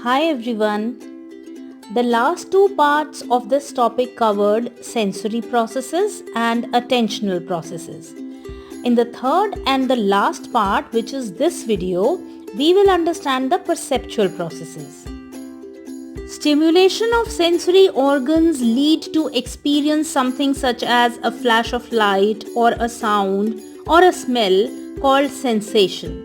Hi everyone. The last two parts of this topic covered sensory processes and attentional processes. In the third and the last part, which is this video, we will understand the perceptual processes. Stimulation of sensory organs lead to experience something such as a flash of light or a sound or a smell called sensation.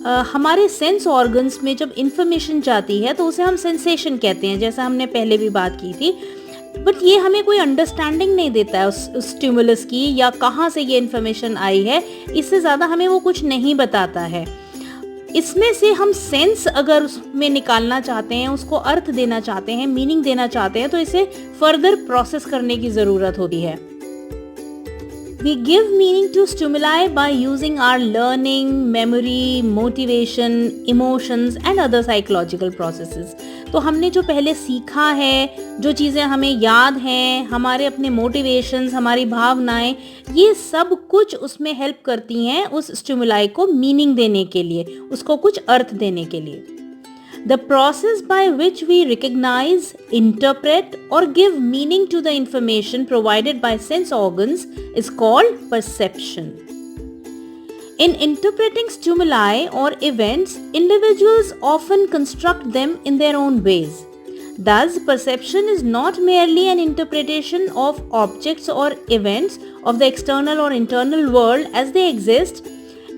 हमारे sense organs में जब information जाती है तो उसे हम sensation कहते हैं, जैसा हमने पहले भी बात की थी. बट ये हमें कोई अंडरस्टैंडिंग नहीं देता है उस स्टिमुलस की या कहाँ से ये इंफॉर्मेशन आई है. इससे ज़्यादा हमें वो कुछ नहीं बताता है. इसमें से हम सेंस अगर उसमें निकालना चाहते हैं, उसको अर्थ देना चाहते हैं, मीनिंग देना चाहते हैं, तो इसे फर्दर प्रोसेस करने की ज़रूरत होती है. We give meaning to stimuli by using our learning, memory, motivation, emotions and other psychological processes. तो हमने जो पहले सीखा है, जो चीज़ें हमें याद हैं, हमारे अपने motivations, हमारी भावनाएं, ये सब कुछ उसमें हेल्प करती हैं उस स्टिमुलाई को मीनिंग देने के लिए, उसको कुछ अर्थ देने के लिए. The process by which we recognize, interpret or give meaning to the information provided by sense organs is called perception. In interpreting stimuli or events, individuals often construct them in their own ways. Thus, perception is not merely an interpretation of objects or events of the external or internal world as they exist.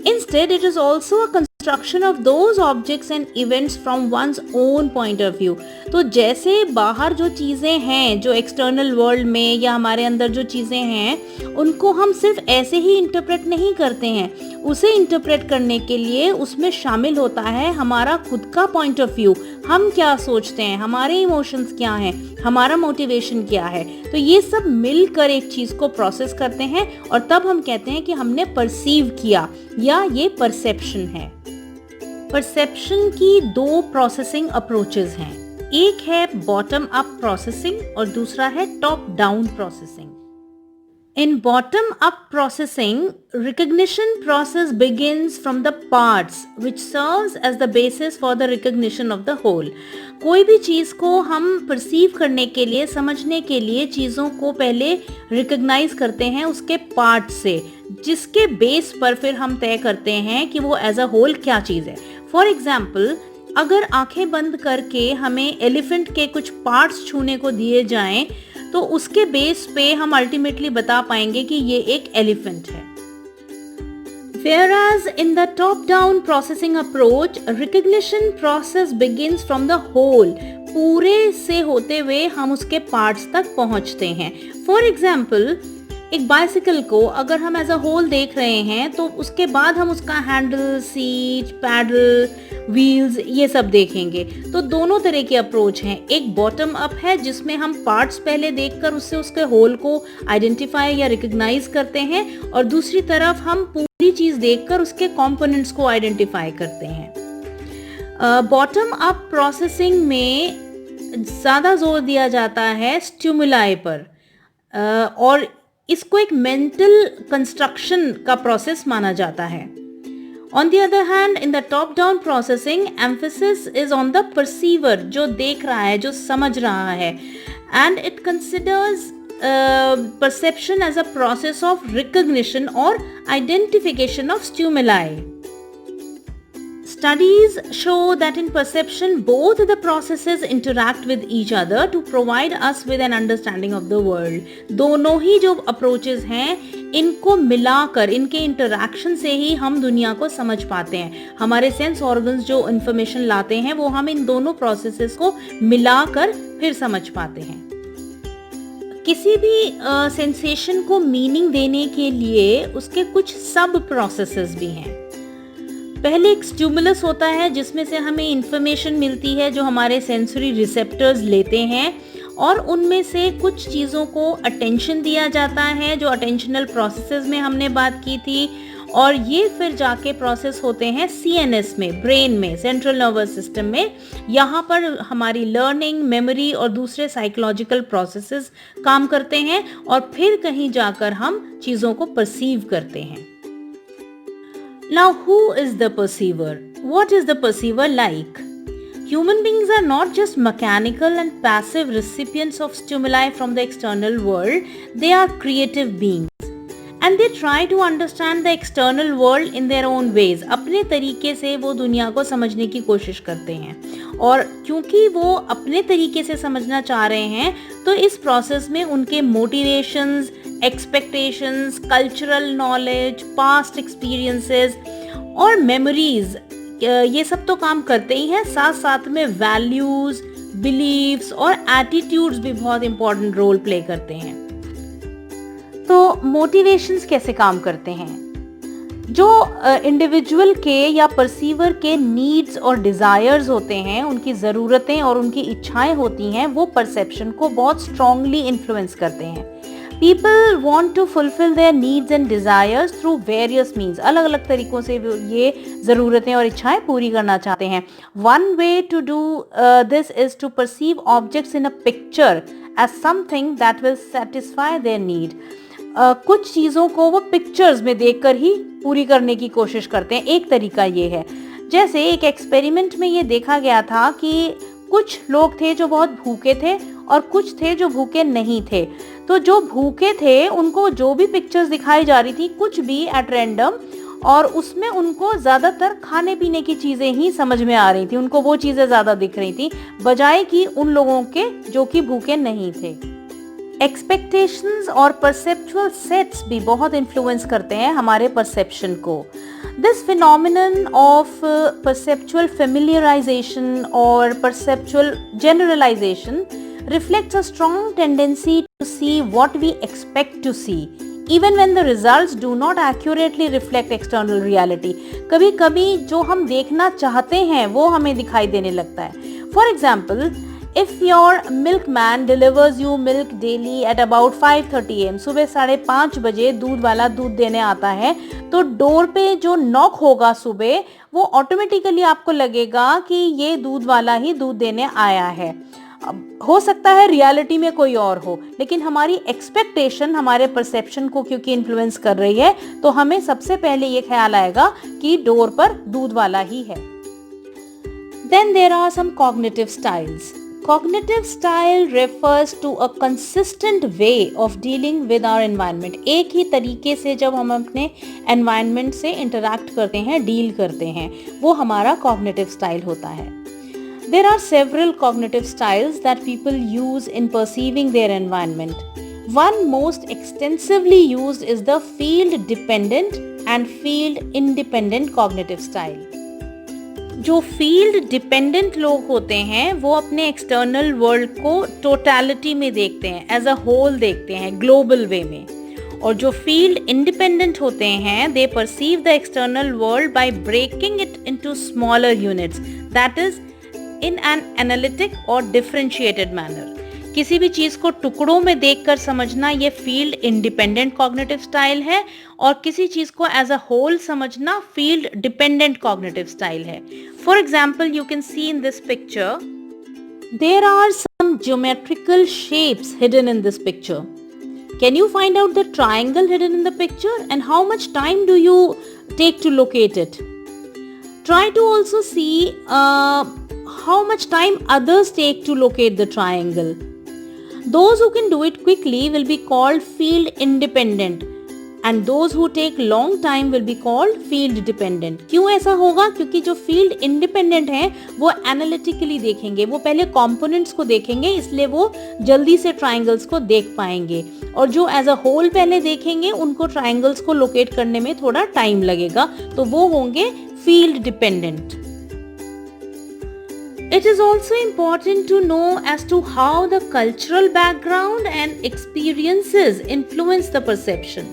Instead, it is also a construction of those objects and events from one's own point of view. तो जैसे बाहर जो चीज़ें हैं, जो external world में या हमारे अंदर जो चीज़ें हैं, उनको हम सिर्फ ऐसे ही इंटरप्रेट नहीं करते हैं. उसे इंटरप्रेट करने के लिए उसमें शामिल होता है हमारा खुद का पॉइंट ऑफ व्यू. हम क्या सोचते हैं, हमारे इमोशंस क्या हैं, हमारा मोटिवेशन क्या है. तो ये सब मिलकर एक चीज़ को प्रोसेस करते हैं और तब हम कहते हैं कि हमने परसीव किया या ये परसेप्शन है. परसेप्शन की दो प्रोसेसिंग अप्रोचेस हैं. एक है बॉटम अप प्रोसेसिंग और दूसरा है top down processing. In bottom up processing, recognition process begins from the parts which serves as the basis for the recognition of the whole. कोई भी चीज़ को हम परसीव करने के लिए, समझने के लिए चीज़ों को पहले रिकग्नाइज करते हैं उसके पार्ट से, जिसके बेस पर फिर हम तय करते हैं कि वो एज अ होल क्या चीज़ है. फॉर एग्जाम्पल, अगर आंखें बंद करके हमें एलिफेंट के कुछ पार्ट्स छूने को दिए जाएं तो उसके बेस पे हम अल्टीमेटली बता पाएंगे कि ये एक एलिफेंट है. Whereas in the top-down processing approach, recognition process begins from the whole. पूरे से होते हुए हम उसके पार्ट्स तक पहुंचते हैं. फॉर एग्जाम्पल, एक बाइसिकल को अगर हम एज अ होल देख रहे हैं तो उसके बाद हम उसका हैंडल, सीट, पैडल, व्हील्स ये सब देखेंगे. तो दोनों तरह के अप्रोच हैं. एक बॉटम अप है जिसमें हम पार्ट्स पहले देखकर उससे उसके होल को आइडेंटिफाई या रिकग्नाइज करते हैं और दूसरी तरफ हम पूरी चीज़ देखकर उसके कंपोनेंट्स को आइडेंटिफाई करते हैं. बॉटम अप प्रोसेसिंग में ज़्यादा जोर दिया जाता है स्टिमुलाई पर और इसको एक मेंटल कंस्ट्रक्शन का प्रोसेस माना जाता है. On the other hand, in the top-down processing, emphasis is on the perceiver, जो देख रहा है, जो समझ रहा है, and it considers perception as a process of recognition or identification of stimuli. Studies show that in perception, both the processes interact with each other to provide us with an understanding of the world. दोनों ही जो approaches हैं, इनको मिलाकर, इनके interaction से ही हम दुनिया को समझ पाते हैं. हमारे सेंस ऑर्गन्स जो इंफॉर्मेशन लाते हैं वो हम इन दोनों प्रोसेसेस को मिलाकर फिर समझ पाते हैं. किसी भी सेंसेशन को मीनिंग देने के लिए उसके कुछ सब प्रोसेसेस भी हैं. पहले एक स्टिमुलस होता है जिसमें से हमें इंफॉर्मेशन मिलती है जो हमारे सेंसरी रिसेप्टर्स लेते हैं और उनमें से कुछ चीज़ों को अटेंशन दिया जाता है जो अटेंशनल प्रोसेसेस में हमने बात की थी और ये फिर जाके प्रोसेस होते हैं CNS में, ब्रेन में, सेंट्रल नर्वस सिस्टम में. यहाँ पर हमारी लर्निंग, मेमोरी और दूसरे साइकोलॉजिकल प्रोसेसेस काम करते हैं और फिर कहीं जाकर हम चीज़ों को परसीव करते हैं. Now, who is the perceiver? What is the perceiver like? Human beings are not just mechanical and passive recipients of stimuli from the external world, they are creative beings. And they try to understand the external world in their own ways. अपने तरीके से वो दुनिया को समझने की कोशिश करते हैं, और क्योंकि वो अपने तरीके से समझना चाह रहे हैं तो इस प्रोसेस में उनके motivations, expectations, cultural knowledge, past experiences और मेमोरीज, ये सब तो काम करते ही हैं, साथ साथ में वैल्यूज, बिलीव्स और एटीट्यूड्स भी बहुत इंपॉर्टेंट रोल प्ले करते हैं। तो मोटिवेशंस कैसे काम करते हैं? जो इंडिविजुअल के या परसीवर के नीड्स और डिज़ायर्स होते हैं, उनकी ज़रूरतें और उनकी इच्छाएं होती हैं, वो परसेप्शन को बहुत स्ट्रांगली इन्फ्लुएंस करते हैं। People want to fulfil their needs and desires through various means. अलग अलग तरीक़ों से ये ज़रूरतें और इच्छाएं पूरी करना चाहते हैं। One way to do this is to perceive objects in a picture as something that will satisfy their need. कुछ चीज़ों को वो पिक्चर्स में देखकर ही पूरी करने की कोशिश करते हैं। एक तरीका ये है, जैसे एक एक्सपेरिमेंट में ये देखा गया था कि कुछ लोग थे जो बहुत भूखे थे और कुछ थे जो भूखे नहीं थे। तो जो भूखे थे उनको जो भी पिक्चर्स दिखाई जा रही थी, कुछ भी एट रैंडम, और उसमें उनको ज़्यादातर खाने पीने की चीज़ें ही समझ में आ रही थी, उनको वो चीज़ें ज़्यादा दिख रही थी बजाय कि उन लोगों के जो कि भूखे नहीं थे। एक्सपेक्टेशंस और परसेप्चुअल सेट्स भी बहुत इन्फ्लुएंस करते हैं हमारे परसेप्शन को। This phenomenon of perceptual familiarisation और perceptual generalisation reflects a strong tendency to see what we expect to see, even when the results do not accurately reflect external reality. कभी कभी जो हम देखना चाहते हैं वो हमें दिखाई देने लगता है। For example, if your milkman delivers you milk daily at about 5:30 am, सुबह 5:30 बजे दूध वाला दूध देने आता है, तो डोर पे जो नॉक होगा सुबह, वो ऑटोमेटिकली आपको लगेगा कि ये दूध वाला ही दूध देने आया है। हो सकता है रियलिटी में कोई और हो, लेकिन हमारी एक्सपेक्टेशन हमारे परसेप्शन को क्योंकि इन्फ्लुएंस कर रही है, तो हमें सबसे पहले ये ख्याल आएगा कि डोर पर दूध वाला ही है। Then there are some cognitive styles. Cognitive style refers to a consistent way of dealing with our environment. एक ही तरीके से जब हम अपने environment से interact करते हैं, deal करते हैं, वो हमारा cognitive style होता है। There are several cognitive styles that people use in perceiving their environment. One most extensively used is the field dependent and field independent cognitive style. जो फील्ड डिपेंडेंट लोग होते हैं वो अपने एक्सटर्नल वर्ल्ड को totality में देखते हैं, एज अ होल देखते हैं, ग्लोबल वे में। और जो फील्ड इंडिपेंडेंट होते हैं, they perceive the external world by breaking it into smaller units, that is in an analytic or differentiated manner. किसी भी चीज़ को टुकड़ों में देखकर समझना ये फील्ड इंडिपेंडेंट कॉग्निटिव स्टाइल है, और किसी चीज़ को एज अ होल समझना फील्ड डिपेंडेंट कॉग्निटिव स्टाइल है। For example, you can see in this picture, there are some geometrical shapes hidden in this picture. Can you find out the triangle hidden in the picture and how much time do you take to locate it? Try to also see how much time others take to locate the triangle. Those who can do it quickly will be called field independent and those who take long time will be called field dependent. क्यों ऐसा होगा? क्योंकि जो field independent हैं वो analytically देखेंगे, वो पहले components को देखेंगे, इसलिए वो जल्दी से triangles को देख पाएंगे, और जो as a whole पहले देखेंगे उनको triangles को locate करने में थोड़ा time लगेगा, तो वो होंगे field dependent. It is also important to know as to how the cultural background and experiences influence the perception.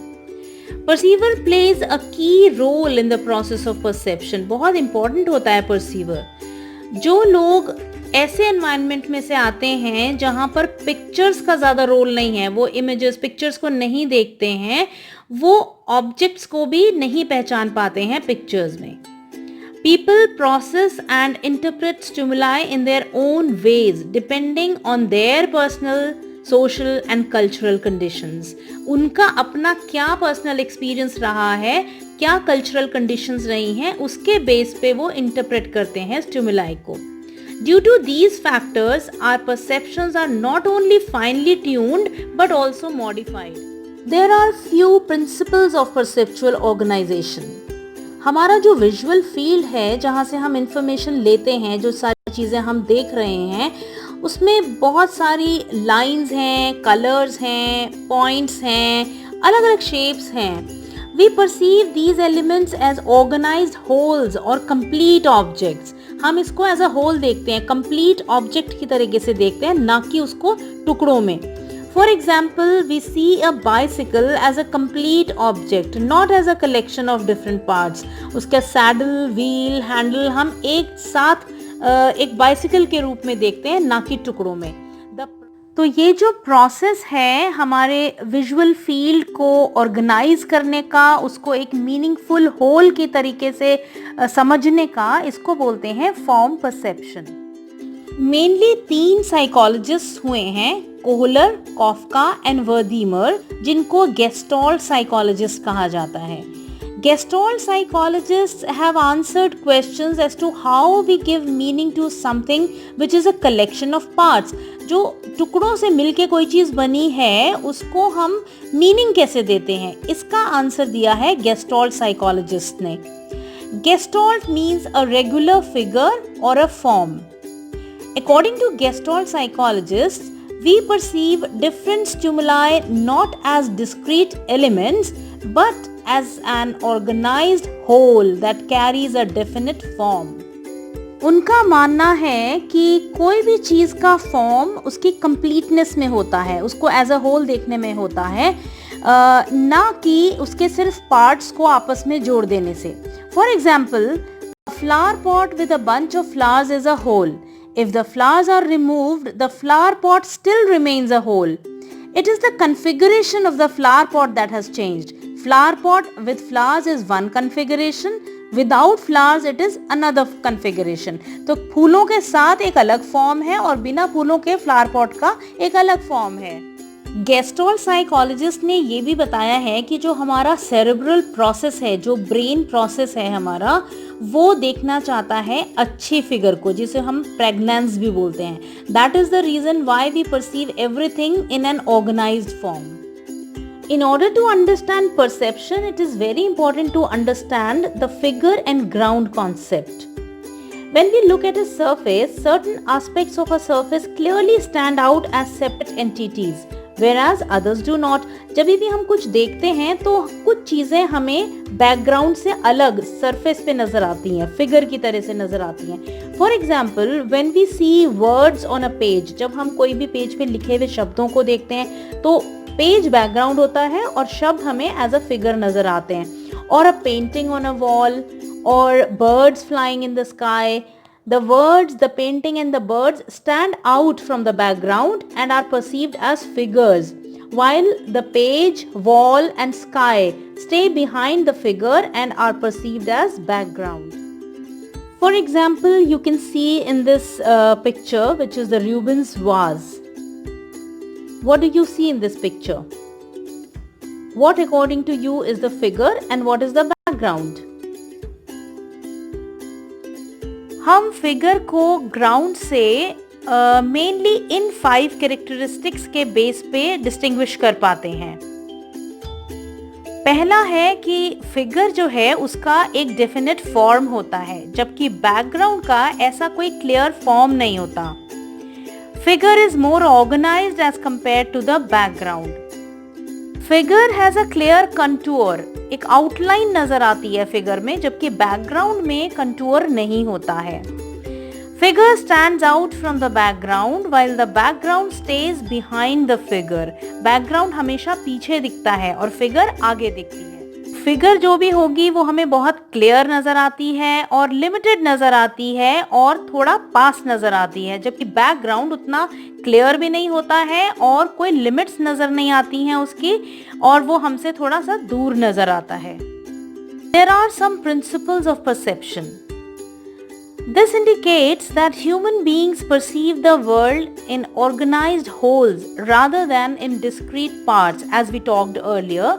Perceiver plays a key role in the process of perception. बहुत important होता है perceiver. जो लोग ऐसे environment में से आते हैं जहाँ पर pictures का ज़्यादा रोल नहीं है, वो images, pictures को नहीं देखते हैं, वो objects को भी नहीं पहचान पाते हैं pictures में. People process and interpret stimuli in their own ways depending on their personal, social and cultural conditions. उनका अपना क्या personal experience रहा है, क्या cultural conditions रही हैं, उसके बेस पे वो interpret करते हैं stimuli को. Due to these factors, our perceptions are not only finely tuned but also modified. There are few principles of perceptual organization. हमारा जो विजुअल फील्ड है, जहाँ से हम इंफॉर्मेशन लेते हैं, जो सारी चीज़ें हम देख रहे हैं, उसमें बहुत सारी लाइंस हैं, कलर्स हैं, पॉइंट्स हैं, अलग अलग शेप्स हैं. We perceive these elements as organized wholes और complete objects. हम इसको एज अ होल देखते हैं, कंप्लीट ऑब्जेक्ट की तरीके से देखते हैं, ना कि उसको टुकड़ों में. For example, we see a bicycle as a complete object, not as a collection of different parts. उसका सैडल, व्हील, हैंडल हम एक साथ एक बाइसिकल के रूप में देखते हैं, ना कि टुकड़ों में. तो ये जो प्रोसेस है हमारे विजुअल फील्ड को ऑर्गेनाइज करने का, उसको एक मीनिंगफुल होल के तरीके से समझने का, इसको बोलते हैं फॉर्म परसेप्शन. मेनली 3 साइकोलॉजिस्ट हुए हैं, कोहलर, कॉफका एंड वर्दीमर, जिनको गेस्टॉल्ट साइकोलॉजिस्ट कहा जाता है. Gestalt psychologists have answered questions as to how we give meaning to something which is a collection of parts. जो टुकड़ों से मिलके कोई चीज़ बनी है, उसको हम मीनिंग कैसे देते हैं, इसका आंसर दिया है गेस्टॉल्ट साइकोलॉजिस्ट ने. Gestalt means a regular figure और a form. According to Gestalt psychologists, we perceive different stimuli not as discrete elements but as an organized whole that carries a definite form. उनका मानना है कि कोई भी चीज़ का form उसकी कंप्लीटनेस में होता है, उसको एज अ होल देखने में होता है, ना कि उसके सिर्फ पार्ट्स को आपस में जोड़ देने से. For example, a flower pot with a bunch of flowers is a whole. If the flowers are removed, the flower pot still remains a whole. It is the configuration of the flower pot that has changed. Flower pot with flowers is one configuration. Without flowers it is another configuration. तो फूलों के साथ एक अलग form है और बिना फूलों के फ्लावर पॉट का एक अलग फॉर्म है. गेस्टॉल्ट साइकोलॉजिस्ट ने ये भी बताया है कि जो हमारा सेरेब्रल प्रोसेस है, जो ब्रेन प्रोसेस है हमारा, वो देखना चाहता है अच्छी फिगर को, जिसे हम प्रेग्नेंस भी बोलते हैं. That is the reason why we perceive everything in an organised form. In order to understand perception, it is very important to understand the figure and ground concept. When we look at a surface, certain aspects of a surface clearly stand out as separate entities, whereas others do not. जब भी हम कुछ देखते हैं तो कुछ चीज़ें हमें बैकग्राउंड से अलग सरफेस पे नज़र आती हैं, फिगर की तरह से नज़र आती हैं. For example, when we see words on a page, जब हम कोई भी पेज पे लिखे हुए शब्दों को देखते हैं तो पेज बैकग्राउंड होता है और शब्द हमें एज अ फिगर नजर आते हैं. और a painting on a wall और birds flying in the sky, the words, the painting and the birds stand out from the background and are perceived as figures, while the page, wall and sky stay behind the figure and are perceived as background. For example, you can see in this picture, which is the Rubens vase. What do you see in this picture? What according to you is the figure and what is the background? हम figure को ground से mainly इन 5 characteristics के base पे distinguish कर पाते हैं. पहला है कि फिगर जो है उसका एक डेफिनेट फॉर्म होता है, जबकि बैकग्राउंड का ऐसा कोई क्लियर फॉर्म नहीं होता. Figure is more organized as compare to the background. Figure has a clear contour, एक आउटलाइन नजर आती है फिगर में, जबकि बैकग्राउंड में कंटूर नहीं होता है. Figure stands out from the background while the background stage behind the figure. Background हमेशा पीछे दिखता है और फिगर आगे दिखती है. फिगर जो भी होगी वो हमें बहुत क्लियर नजर आती है और लिमिटेड नजर आती है और थोड़ा पास नजर आती है, जबकि बैकग्राउंड उतना क्लियर भी नहीं होता है और कोई लिमिट्स नजर नहीं आती हैं उसकी, और वो हमसे थोड़ा सा दूर नजर आता है. There are some principles of perception. This indicates that human beings perceive the world in organized wholes rather than in discrete parts, as we talked earlier.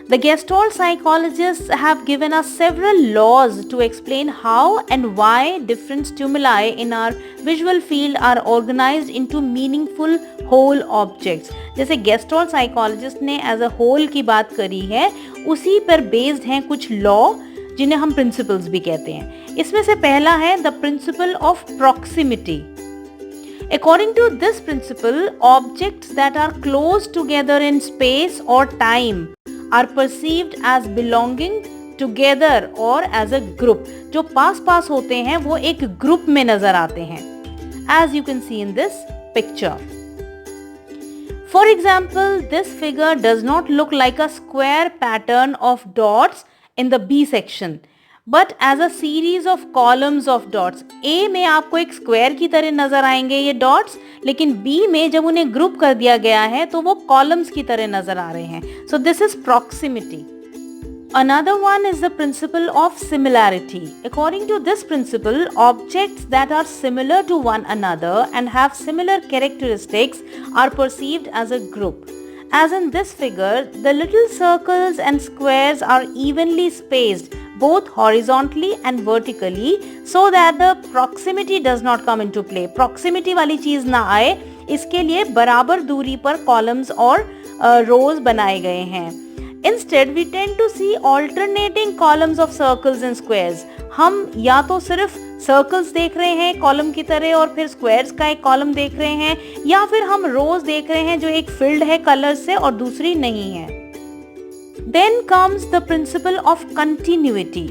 The Gestalt psychologists have given us several laws to explain how and why different stimuli in our visual field are organized into meaningful whole objects. जैसे Gestalt psychologist ने as a whole की बात करी है, उसी पर based हैं कुछ law जिन्हें हम principles भी कहते हैं. इसमें से पहला है the principle of proximity. According to this principle, objects that are close together in space or time are perceived as belonging together or as a group. जो पास होते हैं वो एक ग्रुप में नजर आते हैं, as you can see in this picture. For example, this figure does not look like a square pattern of dots in the B section, but as a series of columns of dots. A में आपको एक square की तरह नजर आएंगे ये dots, लेकिन B में जब उन्हें ग्रुप कर दिया गया है तो वो कॉलम्स की तरह नजर आ रहे हैं. So this is proximity. Another one is the principle of similarity. According to this principle, objects that are similar to one another and have similar characteristics are perceived as a group. As in this figure, the little circles and squares are evenly spaced both horizontally and vertically so that the proximity does not come into play. Proximity वाली चीज ना आए, इसके लिए बराबर दूरी पर columns और rows बनाए गए हैं. Instead, we tend to see alternating columns of circles and squares. हम या तो सिर्फ सर्कल्स देख रहे हैं कॉलम की तरह और फिर स्क्वायर्स का एक कॉलम देख रहे हैं, या फिर हम रोज देख रहे हैं जो एक फिल्ड है कलर से और दूसरी नहीं है. Then comes the principle of continuity.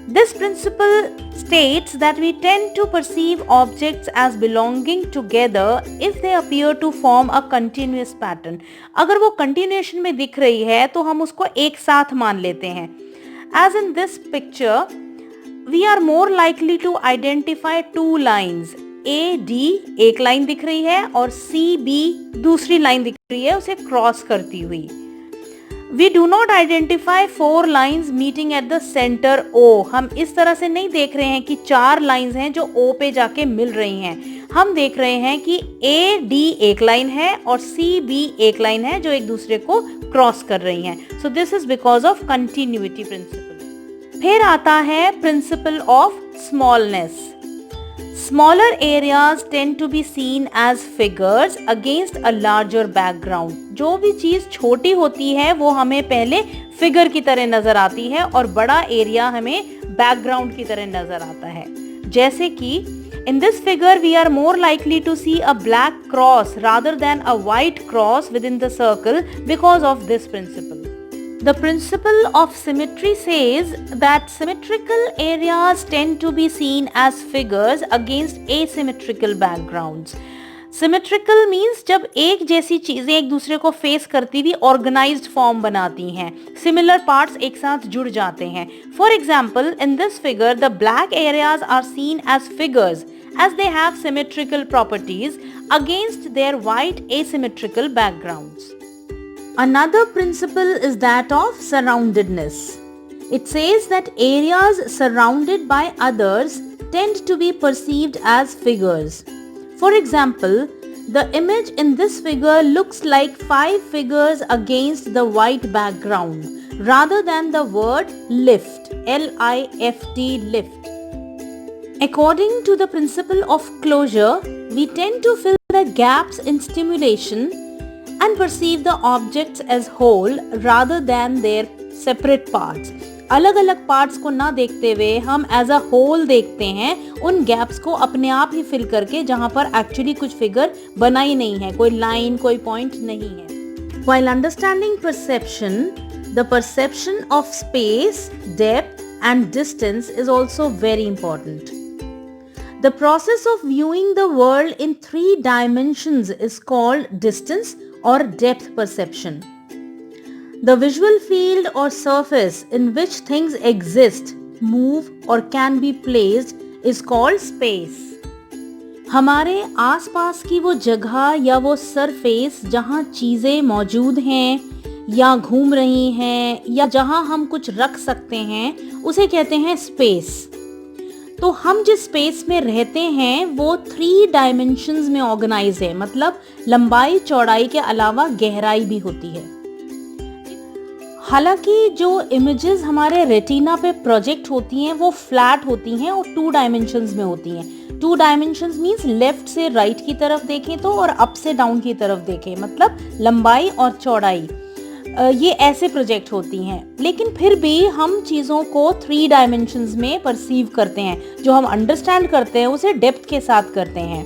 This principle states that we tend to perceive objects as belonging together if they appear to form a continuous pattern. अगर वो continuation में दिख रही है तो हम उसको एक साथ मान लेते हैं. As in this picture, we are more likely to identify two lines. AD एक लाइन दिख रही है और CB दूसरी लाइन दिख रही है उसे क्रॉस करती हुई. We do not identify four lines meeting at the center O. हम इस तरह से नहीं देख रहे हैं कि चार लाइंस हैं जो O पे जाके मिल रही हैं. हम देख रहे हैं कि AD एक लाइन है और CB एक लाइन है जो एक दूसरे को क्रॉस कर रही हैं. So this is because of continuity principle. फिर आता है principle of smallness. Smaller areas tend to be seen as figures against a larger background. जो भी चीज छोटी होती है वो हमें पहले फिगर की तरह नजर आती है और बड़ा एरिया हमें बैकग्राउंड की तरह नजर आता है. जैसे कि in this figure we are more likely to see a black cross rather than a white cross within the circle because of this principle. The principle of symmetry says that symmetrical areas tend to be seen as figures against asymmetrical backgrounds. Symmetrical means जब एक जैसी चीजें एक दूसरे को face करती हुई organized form बनाती हैं, similar parts एक साथ जुड़ जाते हैं. For example, in this figure, the black areas are seen as figures as they have symmetrical properties against their white asymmetrical backgrounds. Another principle is that of surroundedness. It says that areas surrounded by others tend to be perceived as figures. For example, the image in this figure looks like 5 figures against the white background rather than the word lift, L-I-F-T, lift. According to the principle of closure, we tend to fill the gaps in stimulation and perceive the objects as whole rather than their separate parts. अलग अलग parts को ना देखते हुए हम as a whole देखते हैं उन गैप्स को अपने आप ही फिल करके जहां पर एक्चुअली कुछ फिगर बना ही नहीं है, कोई लाइन कोई पॉइंट नहीं है. While understanding perception, the perception of space, depth and distance is also very important. The process of viewing the world in 3 dimensions is called distance or depth perception. The visual field or surface in which things exist, move or can be placed is called space. हमारे आसपास की वो जगह या वो surface जहाँ चीज़ें मौजूद हैं या घूम रही हैं या जहाँ हम कुछ रख सकते हैं उसे कहते हैं स्पेस. तो हम जिस स्पेस में रहते हैं वो 3 डायमेंशंस में ऑर्गेनाइज है, मतलब लंबाई चौड़ाई के अलावा गहराई भी होती है. हालांकि जो इमेजेस हमारे रेटिना पे प्रोजेक्ट होती हैं वो फ्लैट होती हैं और 2 डायमेंशंस में होती हैं। 2 डायमेंशंस मींस लेफ्ट से राइट की तरफ देखें तो और अप से डाउन की तरफ देखें, मतलब लंबाई और चौड़ाई, ये ऐसे प्रोजेक्ट होती हैं। लेकिन फिर भी हम चीज़ों को 3 डायमेंशंस में परसीव करते हैं, जो हम अंडरस्टैंड करते हैं उसे डेप्थ के साथ करते हैं।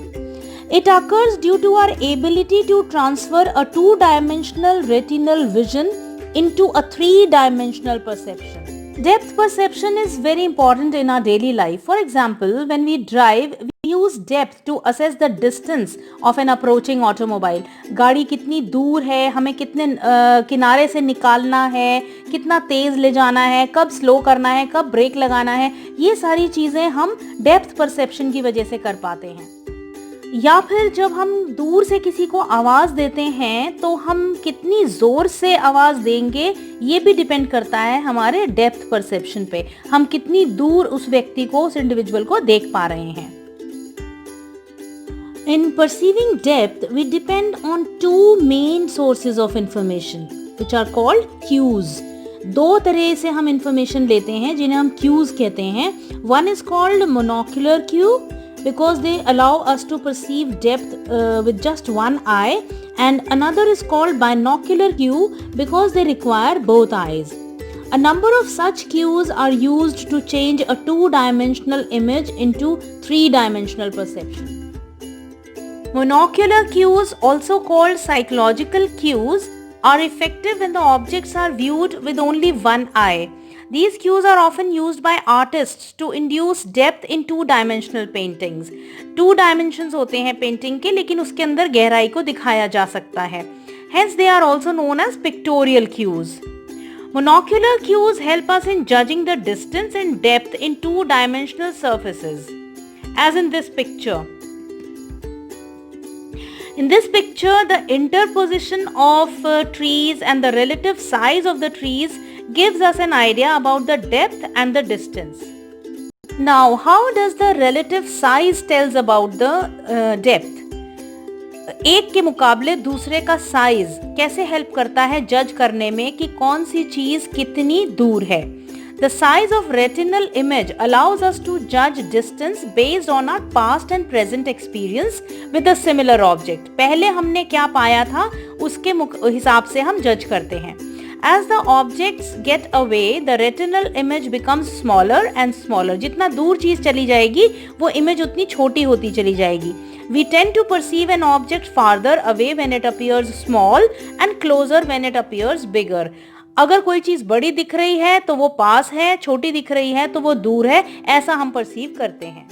It occurs due to our ability to transfer a 2-dimensional retinal vision into a 3-dimensional perception. Depth perception is very important in our daily life. For example, when we drive, we use depth to assess the distance of an approaching automobile. गाड़ी कितनी दूर है, हमें कितने किनारे से निकालना है, कितना तेज ले जाना है, कब स्लो करना है, कब ब्रेक लगाना है, ये सारी चीज़ें हम डेप्थ परसेप्शन की वजह से कर पाते हैं। या फिर जब हम दूर से किसी को आवाज़ देते हैं तो हम कितनी ज़ोर से आवाज़ देंगे, ये भी डिपेंड करता है हमारे डेप्थ परसेप्शन पे, हम कितनी दूर उस व्यक्ति को, उस इंडिविजुअल को देख पा रहे हैं। In perceiving depth, we depend on 2 main sources of information, which are called cues. 2 तरह से हम इंफॉर्मेशन लेते हैं जिन्हें हम cues कहते हैं। One is called monocular cue, because they allow us to perceive depth with just one eye, and another is called binocular cue because they require both eyes. A number of such cues are used to change a 2-dimensional image into 3-dimensional perception. Monocular cues, also called psychological cues, are effective when the objects are viewed with only one eye. These cues are often used by artists to induce depth in 2-dimensional paintings. 2 dimensions होते हैं painting के, लेकिन उसके अंदर गहराई को दिखाया जा सकता है। Hence they are also known as pictorial cues. Monocular cues help us in judging the distance and depth in 2-dimensional surfaces, as in this picture. In this picture, the interposition of trees and the relative size of the trees gives us an idea about the depth and the distance. Now, how does the relative size tells about the depth? एक के मुकाबले दूसरे का size कैसे help करता है जज करने में कि कौन सी चीज कितनी दूर है? The size of retinal image allows us to judge distance based on our past and present experience with a similar object. पहले हमने क्या पाया था उसके हिसाब से हम जज करते हैं। As the objects get away, the retinal image becomes smaller and smaller. जितना दूर चीज चली जाएगी वो इमेज उतनी छोटी होती चली जाएगी। We tend to perceive an object farther away when it appears small and closer when it appears bigger. अगर कोई चीज बड़ी दिख रही है तो वो पास है, छोटी दिख रही है तो वो दूर है, ऐसा हम परसीव करते हैं।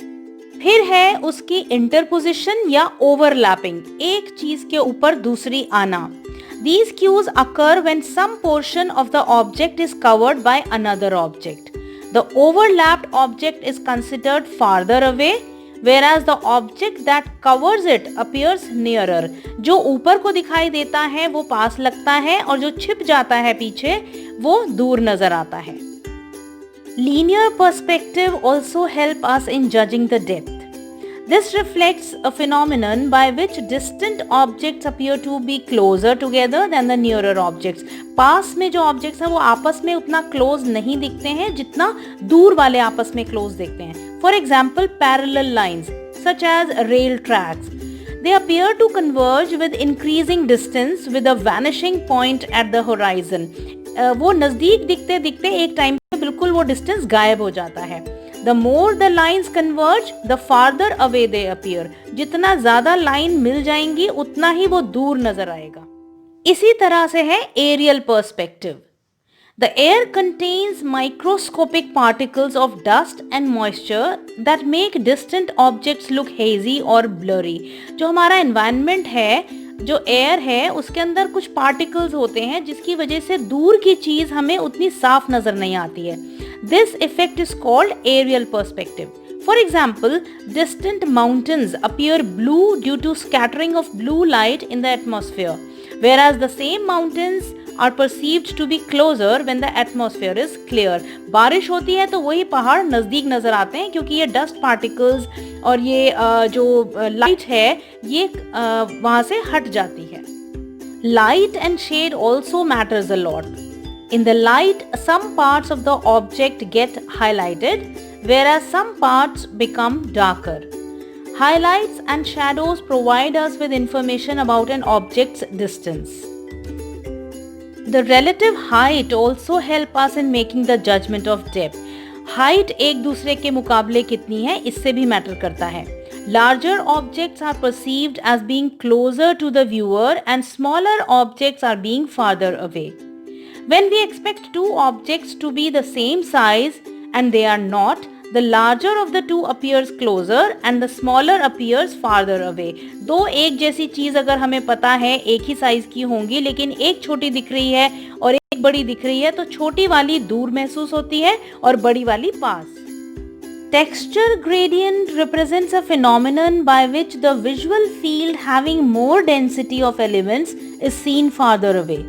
फिर है उसकी इंटरपोजिशन या ओवरलैपिंग, एक चीज के ऊपर दूसरी आना। These cues occur when some portion of the object is covered by another object. The overlapped object is considered farther away, whereas the object that covers it appears nearer. जो ऊपर को दिखाई देता है वो पास लगता है और जो छिप जाता है पीछे वो दूर नजर आता है। Linear perspective also help us in judging the depth. This reflects a phenomenon by which distant objects appear to be closer together than the nearer objects. पास में जो objects हैं वो आपस में उतना close नहीं दिखते हैं जितना दूर वाले आपस में close दिखते हैं। For example, parallel lines such as rail tracks. They appear to converge with increasing distance with a vanishing point at the horizon. वो नजदीक दिखते दिखते एक टाइम पे बिल्कुल वो डिस्टेंस गायब हो जाता है। The more the lines converge, the farther away they appear. जितना ज्यादा लाइन मिल जाएंगी उतना ही वो दूर नजर आएगा। इसी तरह से है aerial perspective. The air contains microscopic particles of dust and moisture that make distant objects look hazy or blurry. जो हमारा environment है, जो एयर है, उसके अंदर कुछ पार्टिकल्स होते हैं जिसकी वजह से दूर की चीज हमें उतनी साफ नजर नहीं आती है। This effect is called aerial perspective. For example, distant mountains appear blue due to scattering of blue light in the atmosphere, whereas the same mountains are perceived to be closer when the atmosphere is clear. बारिश होती है तो वही पहाड़ नजदीक नजर आते हैं क्योंकि ये डस्ट पार्टिकल्स और ये जो लाइट है ये वहां से हट जाती है। Light and shade also matters a lot. In the light, some parts of the object get highlighted, whereas some parts become darker. Highlights and shadows provide us with information about an object's distance. The relative height also help us in making the judgment of depth. Height एक दूसरे के मुकाबले कितनी है, इससे भी matter करता है. Larger objects are perceived as being closer to the viewer and smaller objects are being farther away. When we expect two objects to be the same size and they are not, the larger of the two appears closer and the smaller appears farther away. दो एक जैसी चीज अगर हमें पता है एक ही size की होंगी, लेकिन एक छोटी दिख रही है और एक बड़ी दिख रही है, तो छोटी वाली दूर महसूस होती है और बड़ी वाली पास. Texture gradient represents a phenomenon by which the visual field having more density of elements is seen farther away.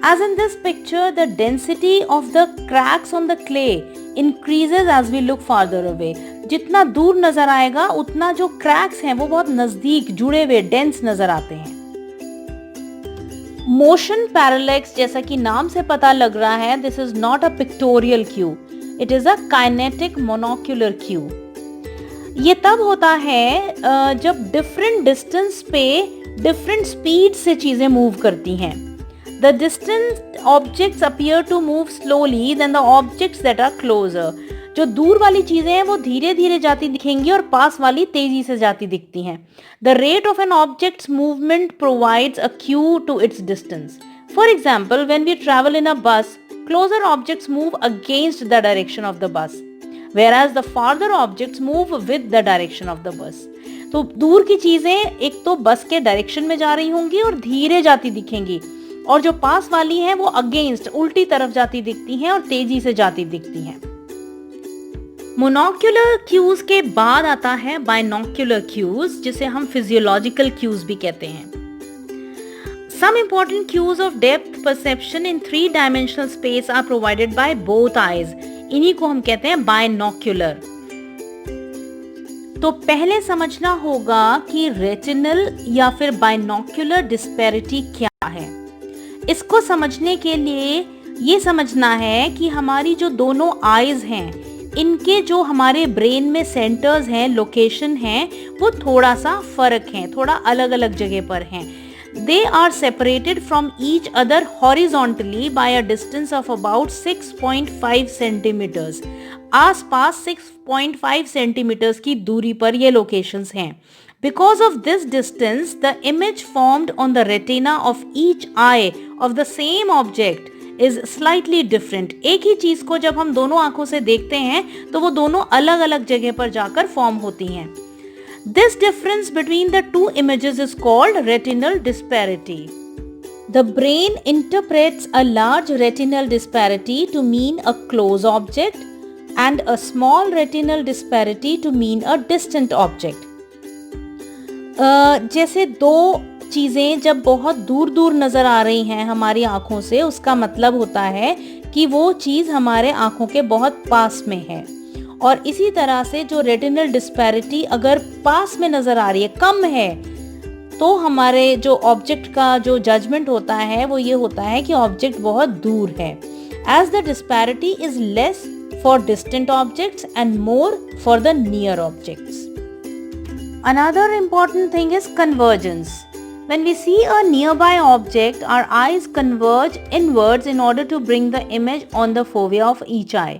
As in this picture, the density of the cracks on the clay increases as we look farther away. जितना दूर नजर आएगा उतना जो cracks हैं वो बहुत नजदीक जुड़े हुए डेंस नजर आते हैं. Motion parallax, जैसा कि नाम से पता लग रहा है, this is not a pictorial cue. It is a kinetic monocular cue. ये तब होता है जब different distance पे different speed से चीजें move करती हैं. The distant objects appear to move slowly than the objects that are closer. जो दूर वाली चीजें हैं वो धीरे धीरे जाती दिखेंगी और पास वाली तेजी से जाती दिखती हैं. The rate of an object's movement provides a cue to its distance. For example, when we travel in a bus, closer objects move against the direction of the bus, whereas the farther objects move with the direction of the bus. तो दूर की चीजें एक तो बस के direction में जा रही होंगी और धीरे जाती दिखेंगी, और जो पास वाली हैं वो अगेंस्ट उल्टी तरफ जाती दिखती हैं और तेजी से जाती दिखती हैं. मोनोक्यूलर क्यूज के बाद आता है बाइनोक्यूलर क्यूज, जिसे हम फिजियोलॉजिकल क्यूज भी कहते हैं. Some important cues of depth perception in 3-dimensional space are provided by both eyes. इन्हीं को हम कहते हैं बाइनोक्यूलर. तो पहले समझना होगा कि रेटिनल या फिर बाइनोक्यूलर डिस्पैरिटी क्या है. इसको समझने के लिए ये समझना है कि हमारी जो दोनों आईज हैं, इनके जो हमारे ब्रेन में सेंटर्स हैं, लोकेशन हैं, वो थोड़ा सा फर्क हैं, थोड़ा अलग अलग जगह पर हैं. They are separated from each other horizontally by a distance of about 6.5 centimeters. आसपास 6.5 सेंटीमीटर्स की दूरी पर ये लोकेशंस हैं. Because of this distance, the image formed on the retina of each eye of the same object is slightly different. एक ही चीज को जब हम दोनों आंखों से देखते हैं तो वो दोनों अलग अलग जगह पर जाकर फॉर्म होती हैं. This difference between the two images is called retinal disparity. The brain interprets a large retinal disparity to mean a close object and a small retinal disparity to mean a distant object. जैसे दो चीज़ें जब बहुत दूर दूर नज़र आ रही हैं हमारी आँखों से, उसका मतलब होता है कि वो चीज़ हमारे आँखों के बहुत पास में है. और इसी तरह से जो रेटिनल डिस्पैरिटी अगर पास में नज़र आ रही है, कम है, तो हमारे जो ऑब्जेक्ट का जो जजमेंट होता है वो ये होता है कि ऑब्जेक्ट बहुत दूर है. As the disparity is less for distant objects and more for the near objects. Another important thing is convergence. When we see a nearby object, our eyes converge inwards in order to bring the image on the fovea of each eye.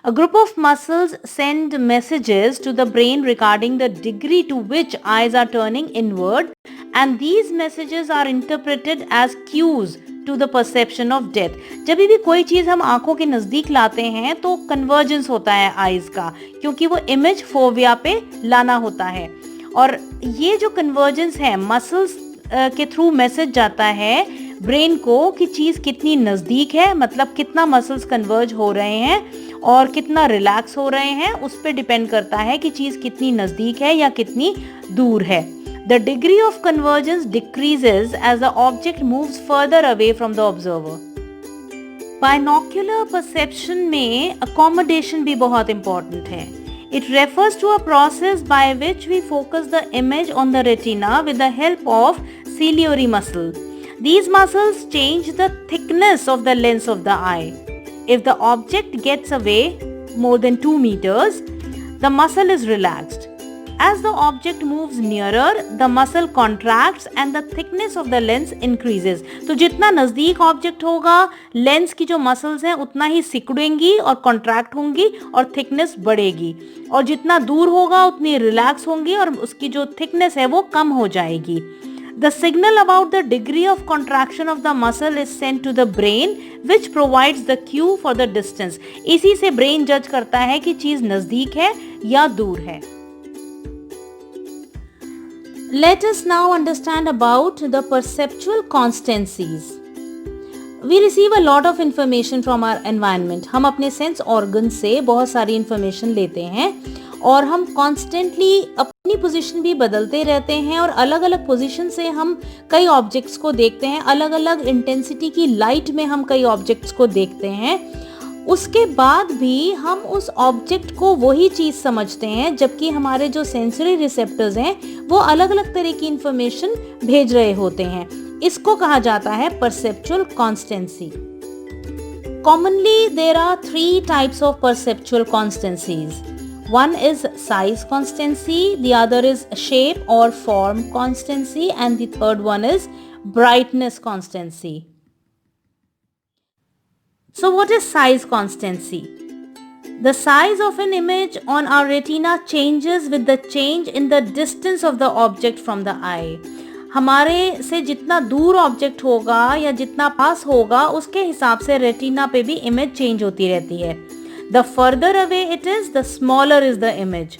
A group of muscles send messages to the brain regarding the degree to which eyes are turning inward, and these messages are interpreted as cues to the perception of depth. जब भी कोई चीज़ हम आंखों के नज़दीक लाते हैं तो convergence होता है आईज का, क्योंकि वो इमेज फोविया पे लाना होता है. और ये जो कन्वर्जेंस है, मसल्स के थ्रू मैसेज जाता है ब्रेन को कि चीज़ कितनी नज़दीक है, मतलब कितना मसल्स कन्वर्ज हो रहे हैं और कितना रिलैक्स हो रहे हैं, उस पर डिपेंड करता है कि चीज़ कितनी नज़दीक है या कितनी दूर है. The degree of convergence decreases as the object moves further away from the observer. Binocular perception में accommodation भी बहुत important है. It refers to a process by which we focus the image on the retina with the help of ciliary muscle. These muscles change the thickness of the lens of the eye. If the object gets away more than 2 meters, the muscle is relaxed. As the object moves nearer, the muscle contracts and the thickness of the lens increases. तो जितना नज़दीक object होगा, lens की जो muscles हैं उतना ही सिकुड़ेंगी और contract होंगी और थिकनेस बढ़ेगी, और जितना दूर होगा उतनी रिलैक्स होंगी और उसकी जो थिकनेस है वो कम हो जाएगी. The signal about the degree of contraction of the muscle is sent to the brain, which provides the cue for the distance. इसी से ब्रेन जज करता है कि चीज नजदीक है या दूर है. Let us now understand about the perceptual constancies. We receive a lot of information from our environment. हम अपने सेंस ऑर्गन से बहुत सारी इंफॉर्मेशन लेते हैं और हम कॉन्स्टेंटली अपनी पोजीशन भी बदलते रहते हैं और अलग अलग पोजीशन से हम कई ऑब्जेक्ट्स को देखते हैं. अलग अलग इंटेंसिटी की लाइट में हम कई ऑब्जेक्ट्स को देखते हैं. उसके बाद भी हम उस ऑब्जेक्ट को वही चीज़ समझते हैं, जबकि हमारे जो सेंसरी रिसेप्टर्स हैं वो अलग अलग तरह की इंफॉर्मेशन भेज रहे होते हैं. इसको कहा जाता है perceptual constancy. Commonly there are 3 types of perceptual constancies. One is size constancy, the other is shape or form constancy, and the third one is brightness constancy. So what is size constancy? The size of an image on our retina changes with the change in the distance of the object from the eye. हमारे से जितना दूर object होगा या जितना पास होगा उसके हिसाब से रेटिना पे भी इमेज चेंज होती रहती है. The further away it is, the smaller is the image.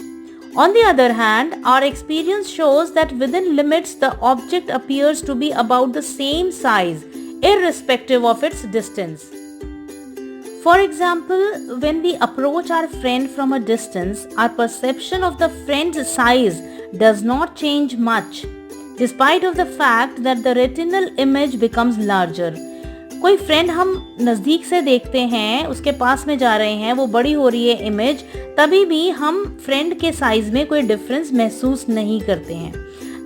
On the other hand, our experience shows that within limits the object appears to be about the same size, irrespective of its distance. For example, when we approach our friend from a distance, our perception of the friend's size does not change much, despite of the fact that the retinal image becomes larger. कोई friend हम नज़दीक से देखते हैं, उसके पास में जा रहे हैं, वो बड़ी हो रही है इमेज, तभी भी हम फ्रेंड के साइज में कोई डिफरेंस महसूस नहीं करते हैं.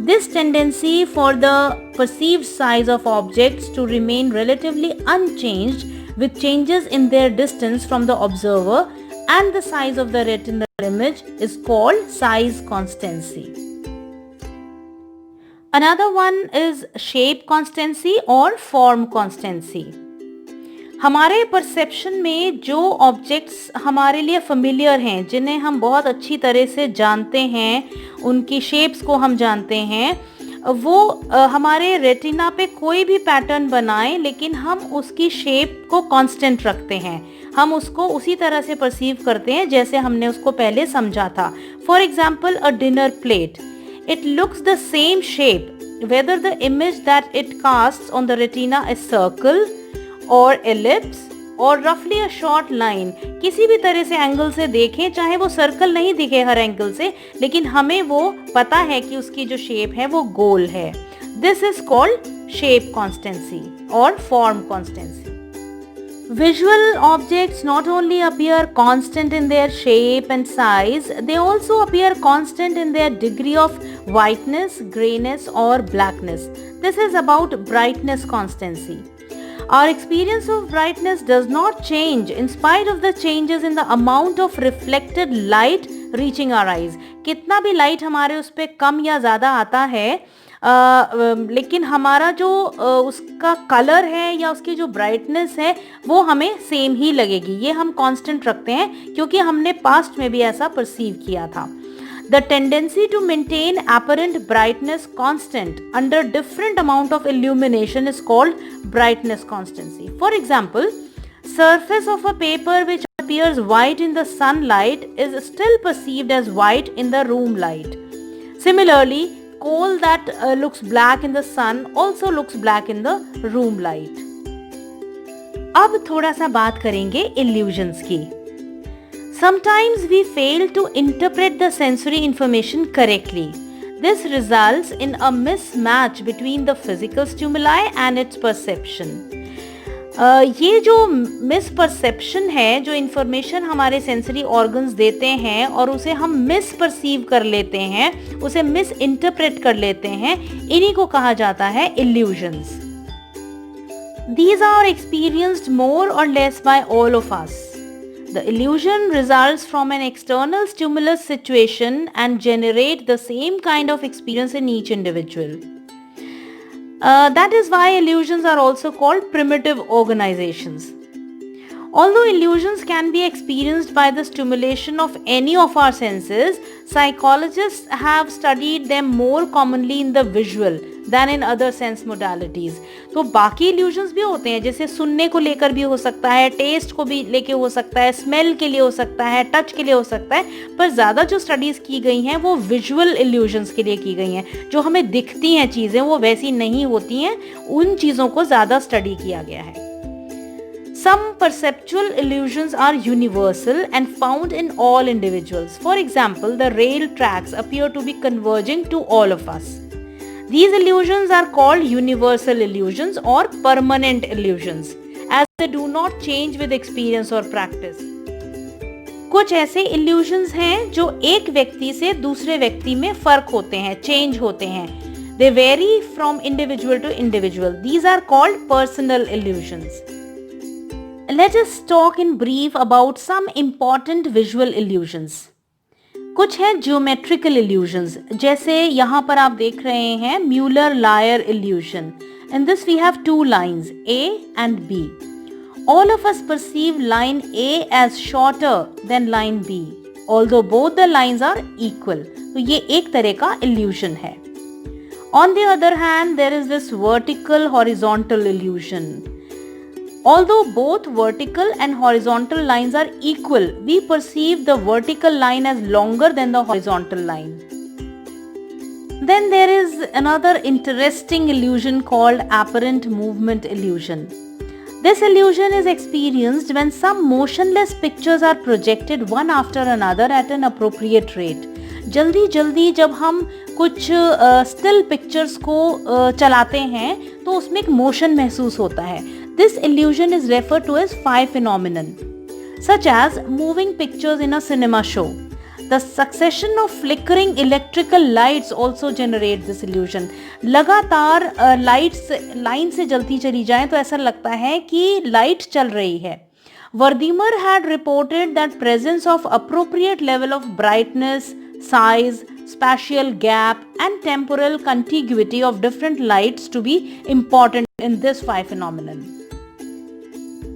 This tendency for the perceived size of objects to remain relatively unchanged with changes in their distance from the observer and the size of the retinal image is called size constancy. Another one is shape constancy or form constancy. हमारे perception में जो objects हमारे लिए familiar हैं, जिन्हें हम बहुत अच्छी तरह से जानते हैं, उनकी शेप्स को हम जानते हैं, वो हमारे रेटिना पे कोई भी पैटर्न बनाएं लेकिन हम उसकी शेप को कांस्टेंट रखते हैं. हम उसको उसी तरह से परसीव करते हैं जैसे हमने उसको पहले समझा था. For example, a dinner plate. It looks the same shape whether the image that it casts on the retina is circle or ellipse or roughly a short line. किसी भी तरह से एंगल से देखें, चाहे वो सर्कल नहीं दिखे हर एंगल से, लेकिन हमें वो पता है कि उसकी जो शेप है वो गोल है. This is called shape constancy or form constancy. Visual objects not only appear constant in their shape and size, they also appear constant in their degree of whiteness, grayness or blackness. This is about brightness constancy. Our experience of brightness does not change in spite of the changes in the amount of reflected light reaching our eyes. कितना भी light हमारे उस पर कम या ज़्यादा आता है, लेकिन हमारा जो उसका कलर है या उसकी जो ब्राइटनेस है वो हमें सेम ही लगेगी. ये हम कांस्टेंट रखते हैं क्योंकि हमने पास्ट में भी ऐसा परसीव किया था. The tendency to maintain apparent brightness constant under different amount of illumination is called brightness constancy. For example, surface of a paper which appears white in the sunlight is still perceived as white in the room light. Similarly, coal that looks black in the sun also looks black in the room light. अब थोड़ा सा बात करेंगे illusions की. Sometimes we fail to interpret the sensory information correctly. This results in a mismatch between the physical stimuli and its perception. ये जो misperception है, जो इन्फॉर्मेशन हमारे सेंसरी ऑर्गन्स देते हैं और उसे हम मिस परसीव कर लेते हैं, उसे मिस इंटरप्रेट कर लेते हैं, इन्हीं को कहा जाता है illusions. These are experienced more or less by all of us. The illusion results from an external stimulus situation and generate the same kind of experience in each individual. That is why illusions are also called primitive organizations. Although illusions can be experienced by the stimulation of any of our senses, psychologists have studied them more commonly in the visual than in other sense modalities. तो बाकी illusions भी होते हैं, जैसे सुनने को लेकर भी हो सकता है, टेस्ट को भी लेके हो सकता है, स्मेल के लिए हो सकता है, टच के लिए हो सकता है, पर ज़्यादा जो स्टडीज़ की गई हैं वो विजुअल illusions के लिए की गई हैं. जो हमें दिखती हैं चीज़ें वो वैसी नहीं होती हैं, उन चीज़ों को ज़्यादा स्टडी किया गया है. Some perceptual illusions are universal and found in all individuals. For example, the rail tracks appear to be converging to all of us. These illusions are called universal illusions or permanent illusions, as they do not change with experience or practice. कुछ ऐसे illusions हैं जो एक व्यक्ति से दूसरे व्यक्ति में फर्क होते हैं, चेंज होते हैं. They vary from individual to individual. These are called personal illusions. Let us talk in brief about some important visual illusions. कुछ हैं geometrical illusions, जैसे यहाँ पर आप देख रहे हैं Mueller-Lyer illusion. In this we have two lines, A and B. All of us perceive line A as shorter than line B, although both the lines are equal. तो ये एक तरह का illusion है. On the other hand, there is this vertical-horizontal illusion. Although both vertical and horizontal lines are equal, we perceive the vertical line as longer than the horizontal line. Then there is another interesting illusion called apparent movement illusion. This illusion is experienced when some motionless pictures are projected one after another at an appropriate rate. जल्दी जल्दी जब हम कुछ still pictures को चलाते हैं तो उसमें एक मोशन महसूस होता है. This illusion is referred to as phi phenomenon, such as moving pictures in a cinema show. The succession of flickering electrical lights also generate this illusion. लगातार लाइट्स लाइन से जलती चली जाएं तो ऐसा लगता है कि लाइट चल रही है. Wertheimer had reported that presence of appropriate level of brightness, size, spatial gap and temporal contiguity of different lights to be important in this phi phenomenon.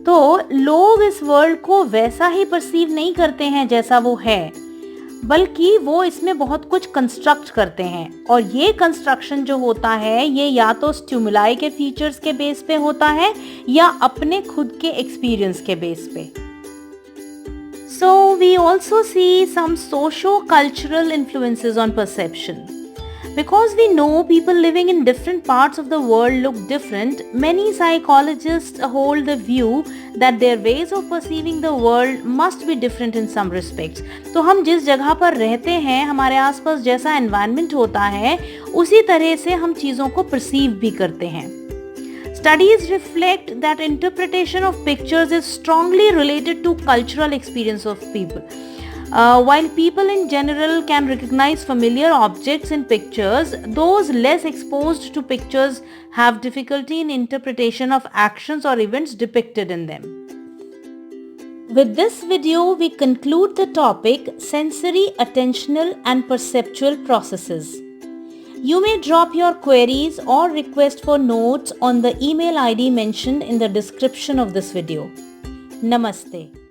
तो लोग इस वर्ल्ड को वैसा ही परसीव नहीं करते हैं जैसा वो है, बल्कि वो इसमें बहुत कुछ कंस्ट्रक्ट करते हैं. और ये कंस्ट्रक्शन जो होता है ये या तो स्टिमुलाई के फीचर्स के बेस पे होता है या अपने खुद के एक्सपीरियंस के बेस पे. So we also see some socio-cultural influences on perception. Because we know people living in different parts of the world look different, many psychologists hold the view that their ways of perceiving the world must be different in some respects. तो हम जिस जगह पर रहते हैं, हमारे आसपास जैसा एनवायरनमेंट होता है, उसी तरह से हम चीज़ों को परसीव भी करते हैं. Studies reflect that interpretation of pictures is strongly related to cultural experience of people. While people in general can recognize familiar objects in pictures, those less exposed to pictures have difficulty in interpretation of actions or events depicted in them. With this video, we conclude the topic sensory, attentional and perceptual processes. You may drop your queries or request for notes on the email ID mentioned in the description of this video. Namaste.